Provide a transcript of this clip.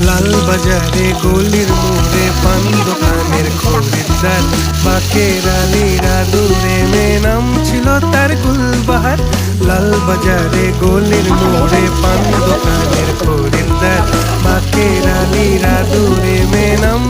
লাল বাজারে গলির মোড়ে পান দোকানের খরিদ্দার, বাকের আলীরা দূরে নাম ছিল তার গুলবাহার। লাল বাজারে গলির মোড়ে পান দোকানের খরিদ্দার, বাকের আলীরা দূরে নাম